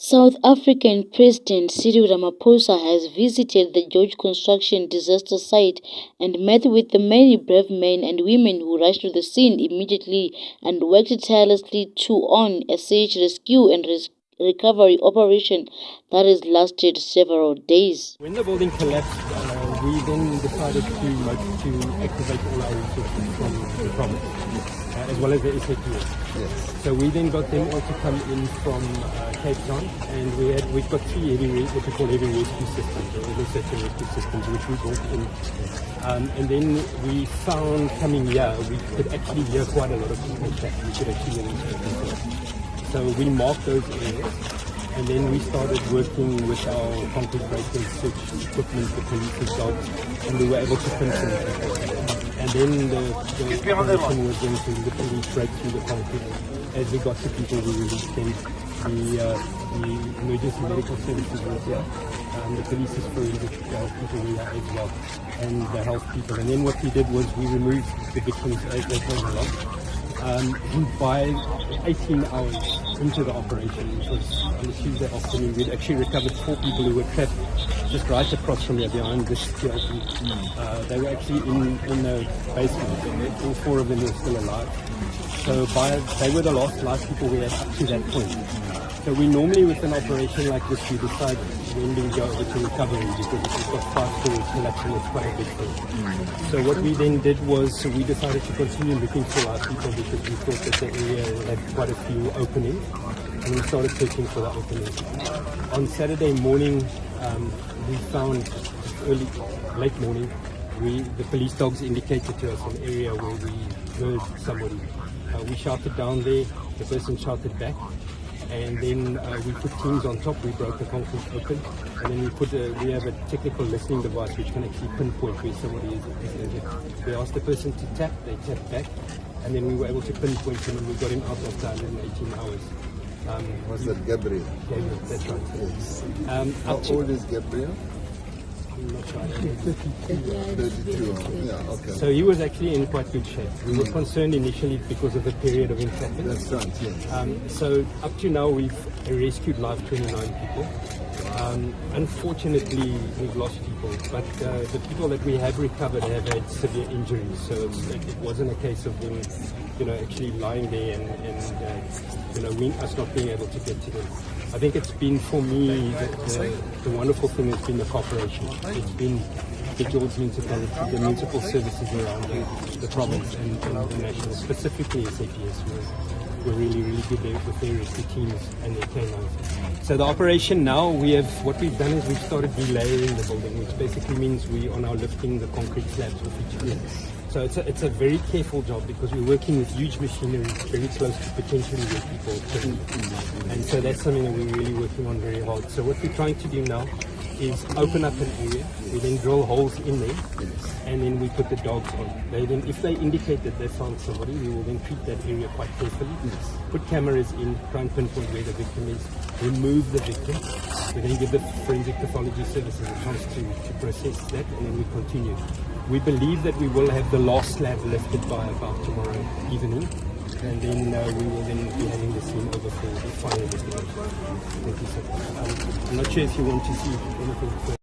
South African President Cyril Ramaphosa has visited the George construction disaster site and met with the many brave men and women who rushed to the scene immediately and worked tirelessly on a search, rescue and recovery operation that has lasted several days. When the building collapsed, we then decided to activate all our resources from the province, as well as the SAPS. Yes. So we then got them all to come in from Cape Town, and we've got three what we call heavy rescue systems, or early search and rescue systems, which we brought in. And then we found coming here, we could actually hear quite a lot of people chat. We could actually hear them speaking. So we marked those areas, and then we started working with our concrete breakers, search equipment, the police's dogs, and we were able to pin some people. And then the operation was then to the police break through the concrete. As we got to people, we released them. The emergency medical services was here. The police's forensic people were here as well, and the health people. And then what we did was we removed the victims as they came along. By 18 hours into the operation, which was on the Tuesday afternoon, we'd actually recovered 4 people who were trapped just right across from here behind this TLT. They were actually in the basement. All 4 of them were still alive. So they were the last people we had up to that point. So we normally, with an operation like this, we decide when do we go over to recovery, because if we've got 5 floors collapsing, it's quite a big thing. So what we then did was we decided to continue looking for our people, because we thought that the area had quite a few openings, and we started searching for the openings. On Saturday morning, we found late morning, the police dogs indicated to us an area where we heard somebody. We shouted down there, the person shouted back, and then we put teams on top. We broke the concrete open, and then we have a technical listening device which can actually pinpoint where somebody is. We asked the person to tap, they tapped back, and then we were able to pinpoint him, and we got him out after 118 hours. Was that Gabriel? Gabriel, that's right. Yes. How old is Gabriel? I'm not sure. 32. Yeah, okay. So he was actually in quite good shape. We were concerned initially because of the period of entrapment. That's right, yes. So up to now we've rescued live 29 people. Unfortunately, we've lost people, but the people that we have recovered have had severe injuries. So it wasn't a case of them, actually lying there and us not being able to get to them. I think it's been, for me, the wonderful thing has been the cooperation. It's been the George municipality, the municipal services around the province and the national, specifically SAPS, were really, really good there with their rescue teams and their canines. So the operation now, what we've done is we've started delayering the building, which basically means we are now lifting the concrete slabs off each other. So it's a very careful job, because we're working with huge machinery very close to potentially where people could. And so that's something that we're really working on very hard. So what we're trying to do now is open up an area. We then drill holes in there, and then we put the dogs on. If they indicate that they found somebody, we will then treat that area quite carefully. Put cameras in, try and pinpoint where the victim is, remove the victim. We then give the forensic pathology services a chance to process that, and then we continue. We believe that we will have the last slab lifted by about tomorrow evening, and then we will then be having the scene over for the final investigation. Thank you so much. I'm not sure if you want to see anything further.